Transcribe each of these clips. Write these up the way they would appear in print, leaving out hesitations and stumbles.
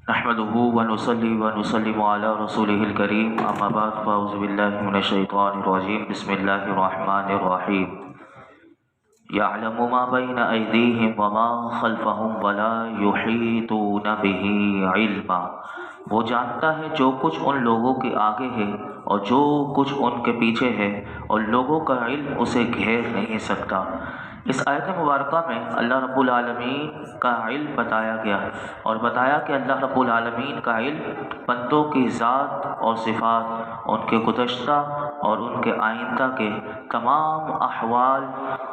نحمده ونصلي ونسلم على رسوله الكريم اما بعد فاعوذ بالله من الشيطان الرجيم بسم الله الرحمن الرحيم يعلم ما بين أيديهم وما خلفهم ولا يحيطون به علما۔ وہ جانتا ہے جو کچھ ان لوگوں کے آگے ہے اور جو کچھ ان کے پیچھے ہے، اور لوگوں کا علم اسے گھیر نہیں سکتا۔ اس آیت مبارکہ میں اللہ رب العالمین کا علم بتایا گیا، اور بتایا کہ اللہ رب العالمین کا علم بندوں کی ذات اور صفات، ان کے گزشتہ اور ان کے آئندہ کے تمام احوال،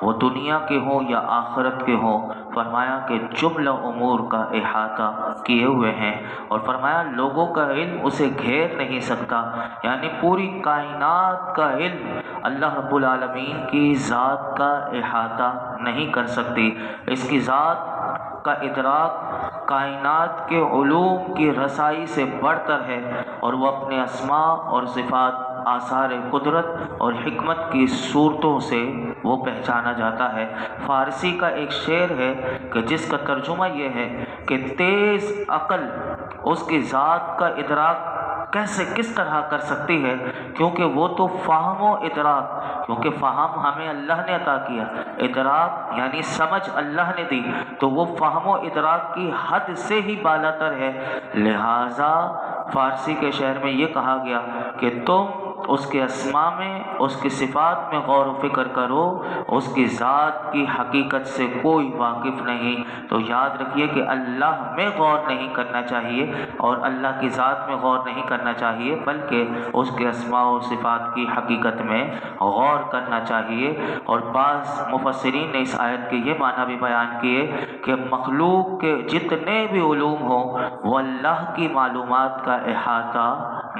وہ دنیا کے ہوں یا آخرت کے ہوں، فرمایا کہ جملہ امور کا احاطہ کیے ہوئے ہیں، اور فرمایا لوگوں کا علم اسے گھیر نہیں سکتا، یعنی پوری کائنات کا علم اللہ رب العالمین کی ذات کا احاطہ نہیں کر سکتی۔ اس کی ذات کا ادراک کائنات کے علوم کی رسائی سے بڑھ کر ہے، اور وہ اپنے اسماء اور صفات، آثار قدرت اور حکمت کی صورتوں سے وہ پہچانا جاتا ہے۔ فارسی کا ایک شعر ہے کہ جس کا ترجمہ یہ ہے کہ تیز عقل اس کی ذات کا ادراک کس طرح کر سکتی ہے، کیونکہ وہ تو فہم و ادراک، کیونکہ فہم ہمیں اللہ نے عطا کیا، ادراک یعنی سمجھ اللہ نے دی، تو وہ فہم و ادراک کی حد سے ہی بالا تر ہے۔ لہٰذا فارسی کے شعر میں یہ کہا گیا کہ تم اس کے اسماء میں، اس کی صفات میں غور و فکر کرو، اس کی ذات کی حقیقت سے کوئی واقف نہیں۔ تو یاد رکھیے کہ اللہ میں غور نہیں کرنا چاہیے اور اللہ کی ذات میں غور نہیں کرنا چاہیے، بلکہ اس کے اسماء و صفات کی حقیقت میں غور کرنا چاہیے۔ اور بعض مفسرین نے اس آیت کے یہ معنی بھی بیان کیے کہ مخلوق کے جتنے بھی علوم ہوں وہ اللہ کی معلومات کا احاطہ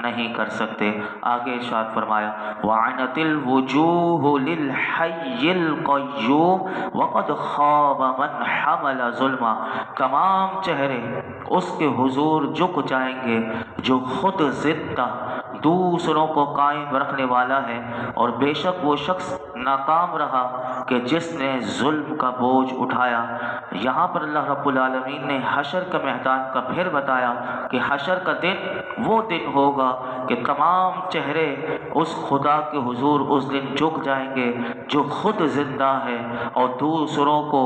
نہیں کر سکتے۔ آگے ارشاد فرمایا وَعَنَتِ الْوُجُوهُ لِلْحَيِّ الْقَيُّومِ وَقَدْ خَابَ مَنْ حَمَلَ ظُلْمًا۔ تمام چہرے اس کے حضور جھک جائیں گے جو خود زندہ دوسروں کو قائم رکھنے والا ہے، اور بے شک وہ شخص ناکام رہا کہ جس نے ظلم کا بوجھ اٹھایا۔ یہاں پر اللہ رب العالمین نے حشر کا میدان کا پھر بتایا کہ حشر کا دن وہ دن ہوگا کہ تمام چہرے اس خدا کے حضور اس دن جھک جائیں گے جو خود زندہ ہے اور دوسروں کو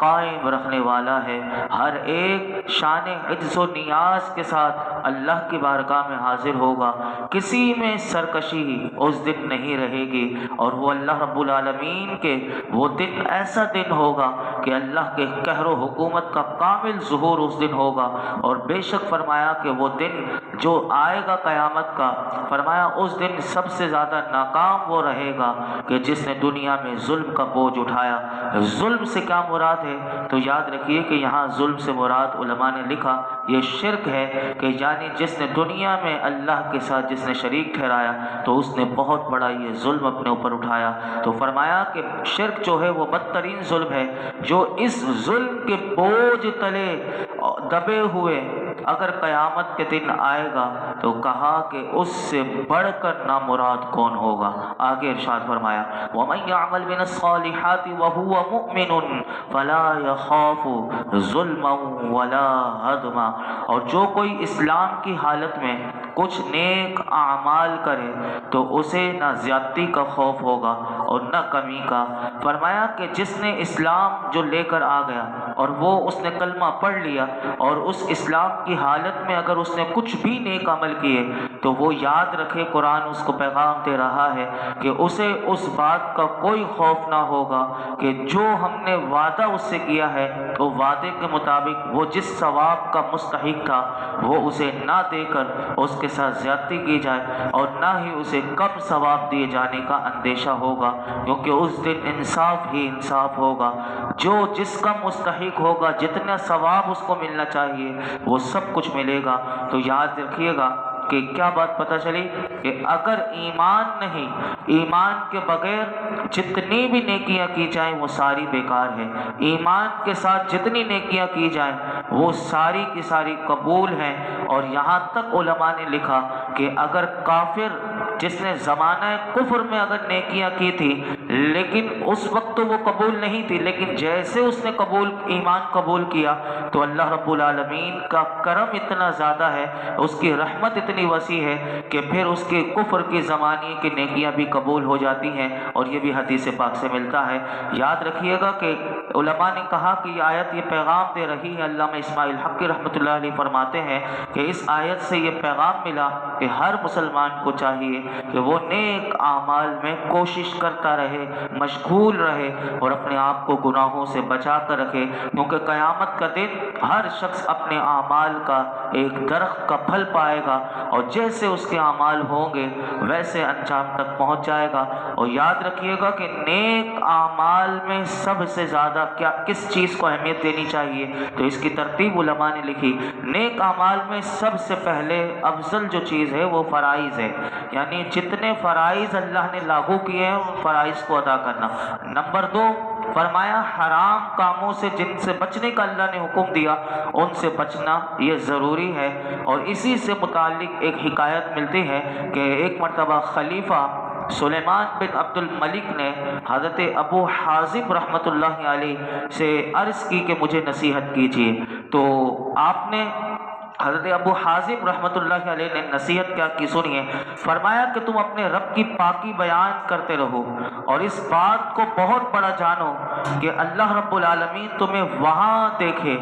قائم رکھنے والا ہے۔ ہر ایک شان عجز و نیاز کے ساتھ اللہ کی بارگاہ میں حاضر ہوگا، کسی میں سرکشی اس دن نہیں رہے گی، اور وہ اللہ رب العالمین کے وہ دن ایسا دن ہوگا کہ اللہ کے قہر و حکومت کا کامل ظہور اس دن ہوگا۔ اور بے شک فرمایا کہ وہ دن جو آئے گا قیامت کا، فرمایا اس دن سب سے زیادہ ناکام وہ رہے گا کہ جس نے دنیا میں ظلم کا بوجھ اٹھایا۔ ظلم سے کیا مراد ہے؟ تو یاد رکھیے کہ یہاں ظلم سے مراد علماء نے لکھا یہ شرک ہے، کہ یعنی جس نے دنیا میں اللہ کے ساتھ جس نے شریک ٹھہرایا تو اس نے بہت بڑا یہ ظلم اپنے اوپر اٹھایا۔ تو فرمایا کہ شرک جو ہے وہ بدترین ظلم ہے، جو اس ظلم کے بوجھ تلے دبے ہوئے اگر قیامت کے دن آئے گا تو کہا کہ اس سے بڑھ کر نامراد کون ہوگا۔ آگے ارشاد فرمایا وَمَن يَعْمَلْ مِنَ الصَّالِحَاتِ وَهُوَ مُؤْمِنٌ فَلَا يَخَافُ ظُلْمًا وَلَا هَضْمًا۔ اور جو کوئی اسلام کی حالت میں کچھ نیک اعمال کرے تو اسے نہ زیادتی کا خوف ہوگا اور نہ کمی کا۔ فرمایا کہ جس نے اسلام جو لے کر آ گیا اور وہ اس نے کلمہ پڑھ لیا، اور اس اسلام کی حالت میں اگر اس نے کچھ بھی نیک عمل کیے تو وہ یاد رکھے، قرآن اس کو پیغام دے رہا ہے کہ اسے اس بات کا کوئی خوف نہ ہوگا کہ جو ہم نے وعدہ اس سے کیا ہے تو وعدے کے مطابق وہ جس ثواب کا مستحق تھا وہ اسے نہ دے کر اس کے ساتھ زیادتی کی جائے، اور نہ ہی اسے کم ثواب دیے جانے کا اندیشہ ہوگا، کیونکہ اس دن انصاف ہی انصاف ہوگا۔ جو جس کا مستحق ہوگا، جتنا ثواب اس کو ملنا چاہیے وہ سب کچھ ملے گا۔ تو یاد رکھیے گا کہ کیا بات پتہ چلی کہ اگر ایمان نہیں، ایمان کے بغیر جتنی بھی نیکیاں کی جائیں وہ ساری بیکار ہیں، ایمان کے ساتھ جتنی نیکیاں کی جائیں وہ ساری کی ساری قبول ہیں۔ اور یہاں تک علماء نے لکھا کہ اگر کافر جس نے زمانہ کفر میں اگر نیکیاں کی تھی لیکن اس وقت تو وہ قبول نہیں تھی، لیکن جیسے اس نے ایمان قبول کیا تو اللہ رب العالمین کا کرم اتنا زیادہ ہے، اس کی رحمت اتنی وسیع ہے کہ پھر اس کے کفر کی زمانے کی نیکیاں بھی قبول ہو جاتی ہیں، اور یہ بھی حدیث پاک سے ملتا ہے۔ یاد رکھیے گا کہ علماء نے کہا کہ یہ آیت یہ پیغام دے رہی ہے، علامہ اسماعیل حقی رحمۃ اللہ علیہ فرماتے ہیں کہ اس آیت سے یہ پیغام ملا کہ ہر مسلمان کو چاہیے کہ وہ نیک اعمال میں کوشش کرتا رہے، مشغول رہے، اور اپنے آپ کو گناہوں سے بچا کر رکھے، کیونکہ قیامت کا دن ہر شخص اپنے اعمال کا ایک درخت کا پھل پائے گا، اور جیسے اس کے اعمال ہوں گے ویسے انجام تک پہنچ جائے گا۔ اور یاد رکھیے گا کہ نیک اعمال میں سب سے زیادہ کس چیز کو اہمیت دینی چاہیے، تو اس کی ترتیب علماء نے لکھی، نیک اعمال میں سب سے پہلے افضل جو چیز ہے وہ فرائض ہے، یعنی جتنے فرائض اللہ نے لاگو کیے ہیں ان فرائض کو ادا کرنا۔ نمبر 2 فرمایا حرام کاموں سے جن سے بچنے کا اللہ نے حکم دیا ان سے بچنا یہ ضروری ہے۔ اور اسی سے متعلق ایک حکایت ملتی ہے کہ ایک مرتبہ خلیفہ سلیمان بن عبد الملک نے حضرت ابو حازم رحمۃ اللہ علیہ سے عرض کی کہ مجھے نصیحت کیجیے، تو آپ نے حضرت ابو حازم رحمۃ اللہ علیہ نے نصیحت کیا کی، سنیے۔ فرمایا کہ تم اپنے رب کی پاکی بیان کرتے رہو اور اس بات کو بہت بڑا جانو کہ اللہ رب العالمین تمہیں وہاں دیکھے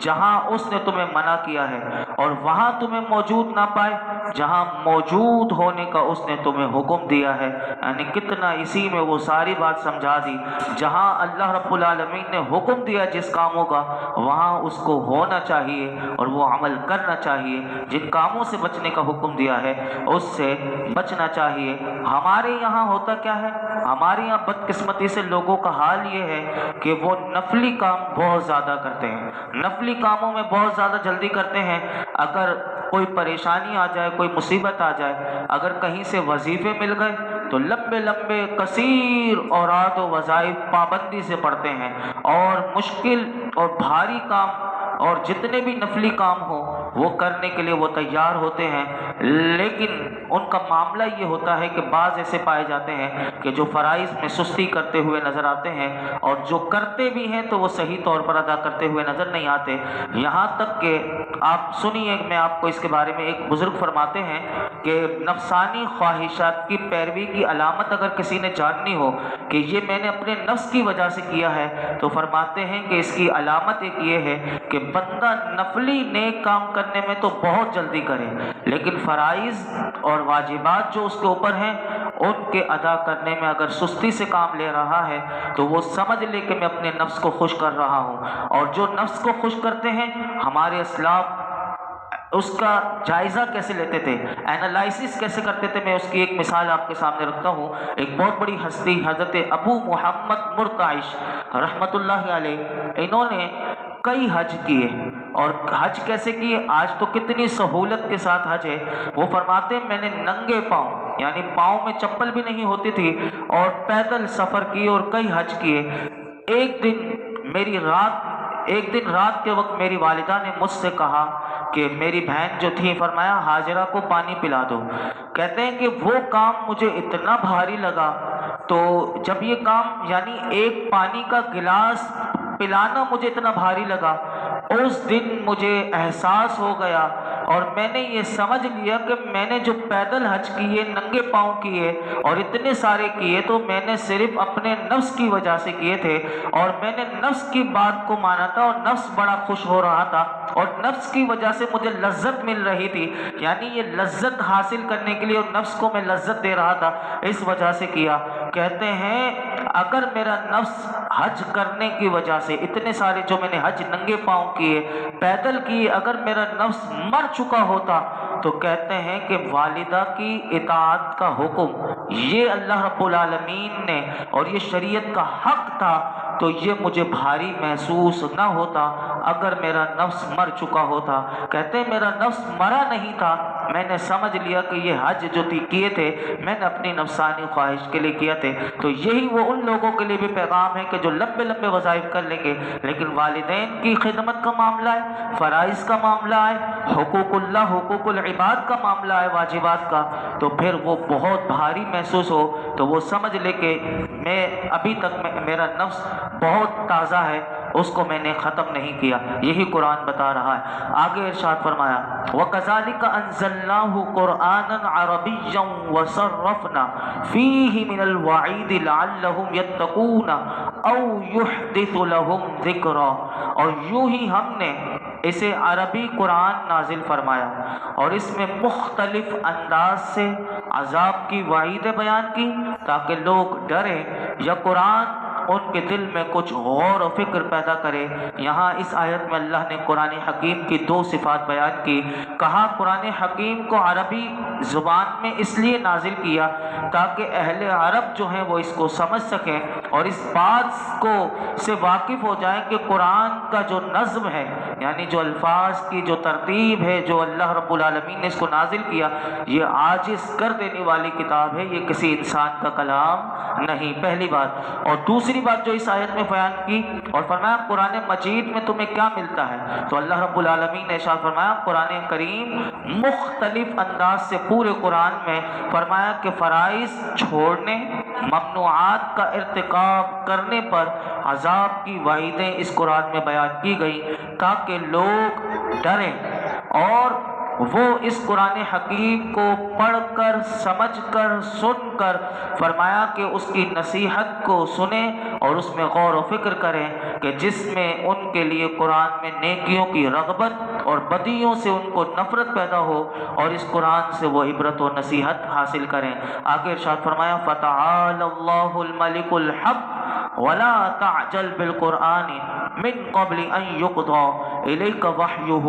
جہاں اس نے تمہیں منع کیا ہے، اور وہاں تمہیں موجود نہ پائے جہاں موجود ہونے کا اس نے تمہیں حکم دیا ہے۔ یعنی کتنا اسی میں وہ ساری بات سمجھا دی، جہاں اللہ رب العالمین نے حکم دیا جس کاموں کا وہاں اس کو ہونا چاہیے اور وہ عمل کرنا چاہیے، جن کاموں سے بچنے کا حکم دیا ہے اس سے بچنا چاہیے۔ ہمارے یہاں ہوتا کیا ہے، ہمارے یہاں بدقسمتی سے لوگوں کا حال یہ ہے کہ وہ نفلی کام بہت زیادہ کرتے ہیں، نفلی کاموں میں بہت زیادہ جلدی کرتے ہیں۔ اگر کوئی پریشانی آ جائے، کوئی مصیبت آ جائے، اگر کہیں سے وظیفے مل گئے تو لمبے لمبے کثیر اوقات و وظائف پابندی سے پڑھتے ہیں، اور مشکل اور بھاری کام اور جتنے بھی نفلی کام ہوں وہ کرنے کے لیے وہ تیار ہوتے ہیں، لیکن ان کا معاملہ یہ ہوتا ہے کہ بعض ایسے پائے جاتے ہیں کہ جو فرائض میں سستی کرتے ہوئے نظر آتے ہیں، اور جو کرتے بھی ہیں تو وہ صحیح طور پر ادا کرتے ہوئے نظر نہیں آتے۔ یہاں تک کہ آپ سنیے، میں آپ کو اس کے بارے میں ایک بزرگ فرماتے ہیں کہ نفسانی خواہشات کی پیروی کی علامت اگر کسی نے جاننی ہو کہ یہ میں نے اپنے نفس کی وجہ سے کیا ہے، تو فرماتے ہیں کہ اس کی علامت ایک یہ ہے کہ بندہ نفلی نیک کام کرنے میں تو بہت جلدی کرے، لیکن فرائض اور واجبات جو اس کے اوپر ہیں ان کے ادا کرنے میں اگر سستی سے کام لے رہا ہے تو وہ سمجھ لے کہ میں اپنے نفس کو خوش کر رہا ہوں۔ اور جو نفس کو خوش کرتے ہیں ہمارے اسلاف اس کا جائزہ کیسے لیتے تھے، اینالائسس کیسے کرتے تھے، میں اس کی ایک مثال آپ کے سامنے رکھتا ہوں۔ ایک بہت بڑی ہستی حضرت ابو محمد مرتعش رحمۃ اللہ علیہ، انہوں نے کئی حج کیے، اور حج کیسے کیے، آج تو کتنی سہولت کے ساتھ حج ہے۔ وہ فرماتے ہیں میں نے ننگے پاؤں، یعنی پاؤں میں چپل بھی نہیں ہوتی تھی، اور پیدل سفر کیے اور کئی حج کیے۔ ایک دن رات کے وقت میری والدہ نے مجھ سے کہا کہ میری بہن جو تھی، فرمایا حاجرہ کو پانی پلا دو۔ کہتے ہیں کہ وہ کام مجھے اتنا بھاری لگا، تو جب یہ کام یعنی ایک پانی کا گلاس پلانا مجھے اتنا بھاری لگا، اس دن مجھے احساس ہو گیا اور میں نے یہ سمجھ لیا کہ میں نے جو پیدل حج کیے، ننگے پاؤں کیے اور اتنے سارے کیے تو میں نے صرف اپنے نفس کی وجہ سے کیے تھے، اور میں نے نفس کی بات کو مانا تھا اور نفس بڑا خوش ہو رہا تھا، اور نفس کی وجہ سے مجھے لذت مل رہی تھی، یعنی یہ لذت حاصل کرنے کے لیے اور نفس کو میں لذت دے رہا تھا، اس وجہ سے کیا۔ کہتے ہیں اگر میرا نفس حج کرنے کی وجہ سے اتنے سارے جو میں نے حج ننگے پاؤں کیے، پیدل کیے، اگر میرا نفس مر چکا ہوتا تو کہتے ہیں کہ والدہ کی اطاعت کا حکم یہ اللہ رب العالمین نے اور یہ شریعت کا حق تھا، تو یہ مجھے بھاری محسوس نہ ہوتا اگر میرا نفس مر چکا ہوتا۔ کہتے ہیں میرا نفس مرا نہیں تھا، میں نے سمجھ لیا کہ یہ حج جو کیے تھے میں نے اپنی نفسانی خواہش کے لیے کیا تھے۔ تو یہی وہ ان لوگوں کے لیے بھی پیغام ہے کہ جو لمبے لمبے وظائف کر لیں گے، لیکن والدین کی خدمت کا معاملہ ہے، فرائض کا معاملہ ہے، حقوق اللہ حقوق العباد کا معاملہ ہے، واجبات کا، تو پھر وہ بہت بھاری محسوس ہو تو وہ سمجھ لے کہ میں ابھی تک میرا نفس بہت تازہ ہے، اس کو میں نے ختم نہیں کیا۔ یہی قرآن بتا رہا ہے۔ آگے ارشاد فرمایا وَكَذَلِكَ أَنزَلْنَاهُ قُرْآنًا عَرَبِيًّا وَصَرَّفْنَا فِيهِ مِنَ الْوَعِيدِ لَعَلَّهُمْ يَتَّقُونَ أَوْ يُحْدِثُ لَهُمْ ذِكْرًا، اور یوں ہی ہم نے اسے عربی قرآن نازل فرمایا اور اس میں مختلف انداز سے عذاب کی وعیدیں بیان کی تاکہ لوگ ڈریں یا قرآن ان کے دل میں کچھ غور و فکر پیدا کرے۔ یہاں اس آیت میں اللہ نے قرآن حکیم کی دو صفات بیان کی۔ کہا قرآن حکیم کو عربی زبان میں اس لیے نازل کیا تاکہ اہل عرب جو ہیں وہ اس کو سمجھ سکیں اور اس بات کو سے واقف ہو جائیں کہ قرآن کا جو نظم ہے، یعنی جو الفاظ کی جو ترتیب ہے، جو اللہ رب العالمین نے اس کو نازل کیا، یہ عاجز کر دینے والی کتاب ہے، یہ کسی انسان کا کلام نہیں، پہلی بات۔ اور دوسری بات جو اس آیت میں بیان کی اور فرمایا قرآن مجید میں تمہیں کیا ملتا ہے، تو اللہ رب العالمین نے ارشاد فرمایا قرآن کریم مختلف انداز سے پورے قرآن میں فرمایا کہ فرائض چھوڑنے، ممنوعات کا ارتکاب کرنے پر عذاب کی وعیدیں اس قرآن میں بیان کی گئی تاکہ لوگ ڈریں اور وہ اس قرآن حکیم کو پڑھ کر سمجھ کر سن کر فرمایا کہ اس کی نصیحت کو سنیں اور اس میں غور و فکر کریں کہ جس میں ان کے لیے قرآن میں نیکیوں کی رغبت اور بدیوں سے ان کو نفرت پیدا ہو اور اس قرآن سے وہ عبرت و نصیحت حاصل کریں۔ آگے ارشاد فرمایا فَتَعَالَى اللَّهُ الْمَلِكُ الْحَقُّ وَلَا تَعْجَلْ بِالْقُرْآنِ مِنْ قَبْلِ أَنْ يُقْضَى إِلَيْكَ وَحْيُهُ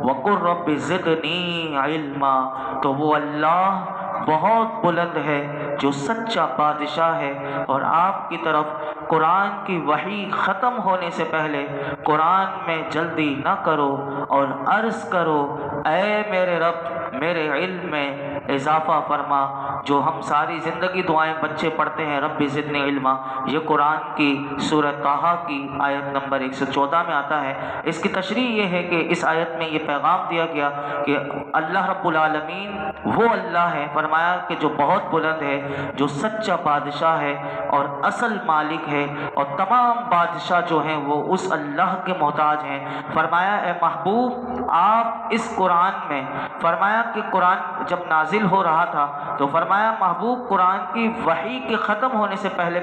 وَقُلْ رَبِّ زِدْنِي عِلْمًا۔ تو وہ اللہ بہت بلند ہے جو سچا بادشاہ ہے، اور آپ کی طرف قرآن کی وحی ختم ہونے سے پہلے قرآن میں جلدی نہ کرو اور عرض کرو اے میرے رب میرے علم میں اضافہ فرما۔ جو ہم ساری زندگی دعائیں بچے پڑھتے ہیں رب زدنی علما، یہ قرآن کی سورہ طٰہٰ کی آیت نمبر 114 میں آتا ہے۔ اس کی تشریح یہ ہے کہ اس آیت میں یہ پیغام دیا گیا کہ اللہ رب العالمین وہ اللہ ہے، فرمایا کہ جو بہت بلند ہے، جو سچا بادشاہ ہے اور اصل مالک ہے، اور تمام بادشاہ جو ہیں وہ اس اللہ کے محتاج ہیں۔ فرمایا اے محبوب آپ اس قرآن میں، فرمایا کہ قرآن جب نازل ہو رہا تھا تو فرمایا محبوب قرآن کی وحی کے ختم ہونے سے پہلے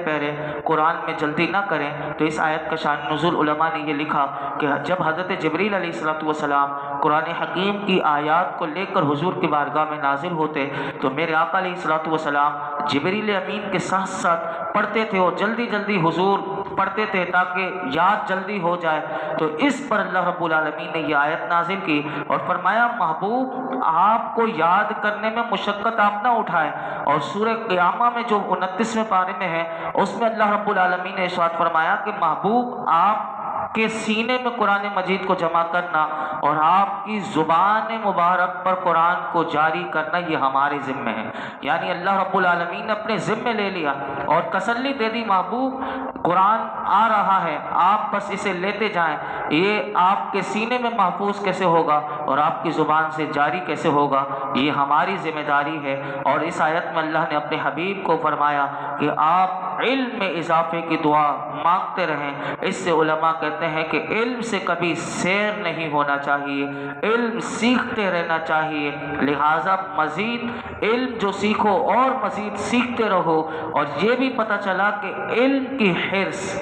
قرآن میں جلدی نہ کریں۔ تو اس آیت کا شان نزول علماء نے یہ لکھا کہ جب حضرت جبریل علیہ السلام قرآن حکیم کی آیات کو لے کر حضور کی بارگاہ میں نازل ہوتے تو میرے آقا علیہ السلام جبریل امین کے ساتھ ساتھ پڑھتے تھے اور جلدی جلدی حضور پڑھتے تھے تاکہ یاد جلدی ہو جائے۔ تو اس پر اللہ رب العالمین نے یہ آیت نازل کی اور فرمایا محبوب آپ کو یاد کرنے میں مشقت آپ نہ اٹھائیں۔ اور سورہ قیامہ میں جو 29ویں پارے میں ہے اس میں اللہ رب العالمین نے ارشاد فرمایا کہ محبوب آپ کے سینے میں قرآن مجید کو جمع کرنا اور آپ کی زبان مبارک پر قرآن کو جاری کرنا یہ ہمارے ذمے ہے۔ یعنی اللہ رب العالمین نے اپنے ذمے لے لیا اور تسلی دے دی محبوب قرآن آ رہا ہے، آپ بس اسے لیتے جائیں، یہ آپ کے سینے میں محفوظ کیسے ہوگا اور آپ کی زبان سے جاری کیسے ہوگا یہ ہماری ذمہ داری ہے۔ اور اس آیت میں اللہ نے اپنے حبیب کو فرمایا کہ آپ علم میں اضافے کی دعا مانگتے رہیں۔ اس سے علماء کہتے ہیں کہ علم سے کبھی سیر نہیں ہونا چاہیے، علم سیکھتے رہنا چاہیے، لہٰذا مزید علم جو سیکھو اور مزید سیکھتے رہو۔ اور یہ بھی پتہ چلا کہ علم کی حرص،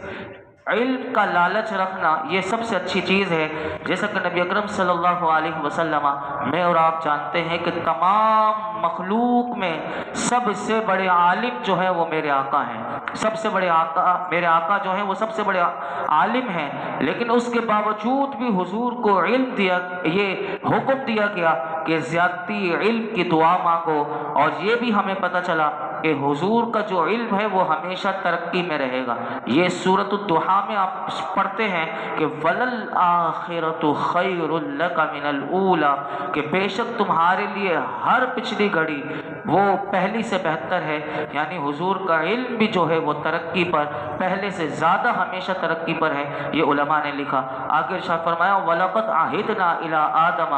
علم کا لالچ رکھنا یہ سب سے اچھی چیز ہے۔ جیسا کہ نبی اکرم صلی اللہ علیہ وسلم، میں اور آپ جانتے ہیں کہ تمام مخلوق میں سب سے بڑے عالم جو ہیں وہ میرے آقا ہیں، سب سے بڑے آقا میرے آقا جو ہیں وہ سب سے بڑے عالم ہیں، لیکن اس کے باوجود بھی حضور کو علم دیا، یہ حکم دیا گیا کہ زیادتی علم کی دعا مانگو۔ اور یہ بھی ہمیں پتہ چلا کہ حضور کا جو علم ہے وہ ہمیشہ ترقی میں رہے گا۔ یہ سورۃ الضحیٰ میں آپ پڑھتے ہیں کہ وَلَلْآخِرَةُ خَيْرٌ لَكَ مِنَ الْأُولَىٰ، کہ بے شک تمہارے لیے ہر پچھلی گھڑی وہ پہلی سے بہتر ہے۔ یعنی حضور کا علم بھی جو ہے وہ ترقی پر، پہلے سے زیادہ ہمیشہ ترقی پر ہے، یہ علماء نے لکھا۔ آگے ارشاد فرمایا وَلَقَدْ عَهِدْنَا إِلَىٰ آدَمَ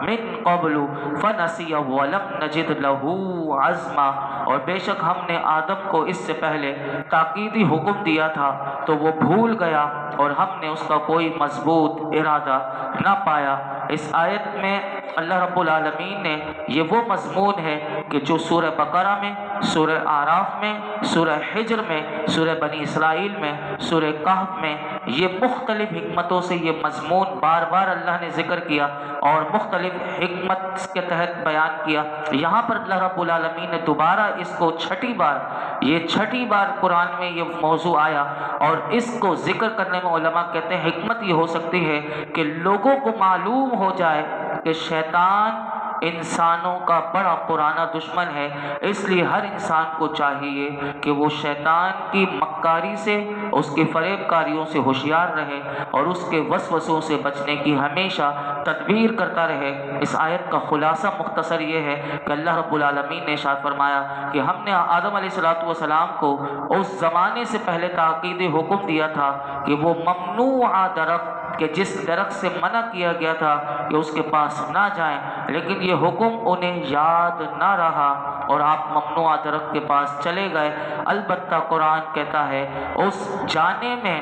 مِن قَبْلُ فَنَسِيَ وَلَمْ نَجِدْ لَهُ عَزْمًا، اور بے شک ہم نے آدم کو اس سے پہلے تاکیدی حکم دیا تھا تو وہ بھول گیا اور ہم نے اس کا کوئی مضبوط ارادہ نہ پایا۔ اس آیت میں اللہ رب العالمین نے یہ وہ مضمون ہے کہ جو سورہ بقرہ میں، سورہ اعراف میں، سورہ حجر میں، سورہ بنی اسرائیل میں، سورہ کہف میں یہ مختلف حکمتوں سے یہ مضمون بار بار اللہ نے ذکر کیا اور مختلف حکمت کے تحت بیان کیا۔ یہاں پر اللہ رب العالمین نے دوبارہ اس کو چھٹی بار قرآن میں یہ موضوع آیا، اور اس کو ذکر کرنے میں علماء کہتے ہیں حکمت یہ ہو سکتی ہے کہ لوگوں کو معلوم ہو جائے کہ شیطان انسانوں کا بڑا پرانا دشمن ہے، اس لیے ہر انسان کو چاہیے کہ وہ شیطان کی مکاری سے، اس کی فریب کاریوں سے ہوشیار رہے اور اس کے وسوسوں سے بچنے کی ہمیشہ تدبیر کرتا رہے۔ اس آیت کا خلاصہ مختصر یہ ہے کہ اللہ رب العالمین نے ارشاد فرمایا کہ ہم نے آدم علیہ السلام کو اس زمانے سے پہلے تاکیدی حکم دیا تھا کہ وہ ممنوع درخت، کہ جس درخت سے منع کیا گیا تھا کہ اس کے پاس نہ جائیں، لیکن یہ حکم انہیں یاد نہ رہا اور آپ ممنوع درخت کے پاس چلے گئے۔ البتہ قرآن کہتا ہے اس جانے میں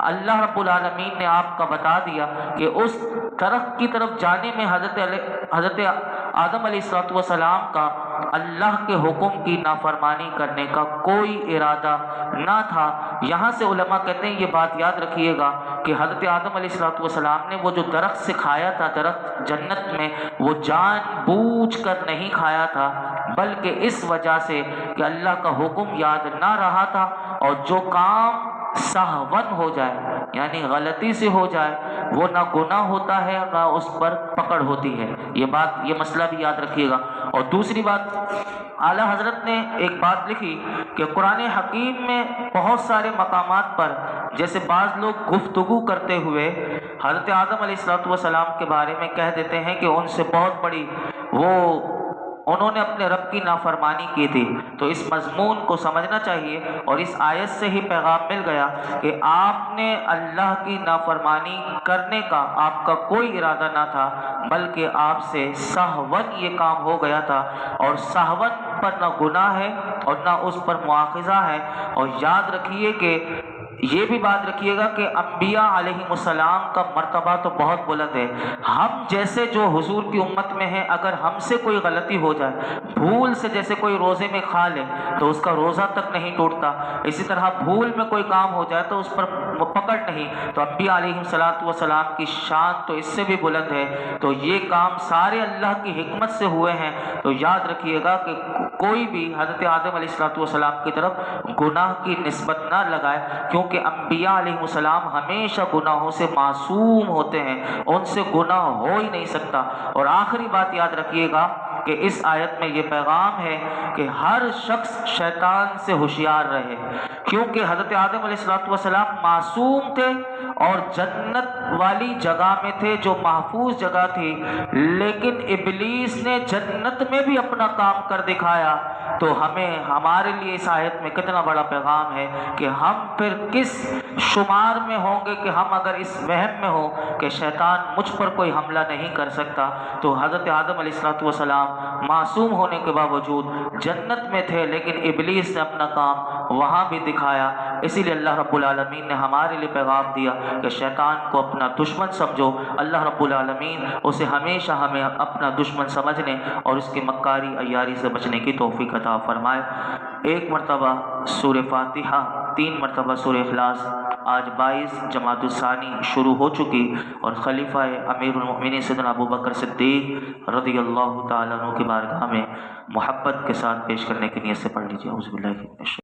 اللہ رب العالمین نے آپ کا بتا دیا کہ اس درخت کی طرف جانے میں حضرت آدم علیہ السلام کا اللہ کے حکم کی نافرمانی کرنے کا کوئی ارادہ نہ تھا۔ یہاں سے علماء کہتے ہیں یہ بات یاد رکھیے گا کہ حضرت آدم علیہ السلام نے وہ جو درخت سے کھایا تھا، درخت جنت میں، وہ جان بوجھ کر نہیں کھایا تھا، بلکہ اس وجہ سے کہ اللہ کا حکم یاد نہ رہا تھا، اور جو کام سہون ہو جائے یعنی غلطی سے ہو جائے وہ نہ گناہ ہوتا ہے نہ اس پر پکڑ ہوتی ہے۔ یہ مسئلہ بھی یاد رکھیے گا۔ اور دوسری بات، اعلیٰ حضرت نے ایک بات لکھی کہ قرآن حکیم میں بہت سارے مقامات پر جیسے بعض لوگ گفتگو کرتے ہوئے حضرت آدم علیہ السلام کے بارے میں کہہ دیتے ہیں کہ ان سے بہت بڑی انہوں نے اپنے رب کی نافرمانی کی تھی، تو اس مضمون کو سمجھنا چاہیے، اور اس آیت سے ہی پیغام مل گیا کہ آپ نے اللہ کی نافرمانی کرنے کا آپ کا کوئی ارادہ نہ تھا، بلکہ آپ سے سہون یہ کام ہو گیا تھا، اور سہون پر نہ گناہ ہے اور نہ اس پر مواخذہ ہے۔ اور یاد رکھیے کہ یہ بھی بات رکھیے گا کہ انبیاء علیہ السلام کا مرتبہ تو بہت بلند ہے۔ ہم جیسے جو حضور کی امت میں ہیں، اگر ہم سے کوئی غلطی ہو جائے، بھول سے جیسے کوئی روزے میں کھا لے تو اس کا روزہ تک نہیں ٹوٹتا، اسی طرح بھول میں کوئی کام ہو جائے تو اس پر پکڑ نہیں، تو انبیاء علیہ السلام کی شان تو اس سے بھی بلند ہے۔ تو یہ کام سارے اللہ کی حکمت سے ہوئے ہیں، تو یاد رکھیے گا کہ کوئی بھی حضرت آدم علیہ السلام کی طرف گناہ کی نسبت نہ لگائے، کیونکہ انبیاء علیہ السلام ہمیشہ گناہوں سے معصوم ہوتے ہیں، ان سے گناہ ہو ہی نہیں سکتا۔ اور آخری بات یاد رکھیے گا کہ اس آیت میں یہ پیغام ہے کہ ہر شخص شیطان سے ہوشیار رہے، کیونکہ حضرت آدم علیہ السلام معصوم تھے اور جنت والی جگہ میں تھے جو محفوظ جگہ تھی، لیکن ابلیس نے جنت میں بھی اپنا کام کر دکھایا۔ تو ہمارے لیے اس آیت میں کتنا بڑا پیغام ہے کہ ہم پھر کس شمار میں ہوں گے کہ ہم اگر اس وہم میں ہو کہ شیطان مجھ پر کوئی حملہ نہیں کر سکتا، تو حضرت آدم علیہ السلام معصوم ہونے کے باوجود جنت میں تھے، لیکن ابلیس نے اپنا کام وہاں بھی دکھایا۔ اسی لیے اللہ رب العالمین نے ہمارے لیے پیغام دیا کہ شیطان کو اپنا دشمن سمجھو۔ اللہ رب العالمین اسے ہمیشہ ہمیں اپنا دشمن سمجھنے اور اس کی مکاری عیاری سے بچنے کی توفیق عطا فرمائے۔ 1 مرتبہ سورہ فاتحہ، 3 مرتبہ سورہ اخلاص۔ آج 22 جمادی الثانی شروع ہو چکی اور خلیفہ امیر المؤمنین سیدنا ابو بکر صدیق رضی اللہ تعالیٰ عنہ کی بارگاہ میں محبت کے ساتھ پیش کرنے کی نیت سے پڑھ لیجیے۔ اعوذ باللہ من الشیطان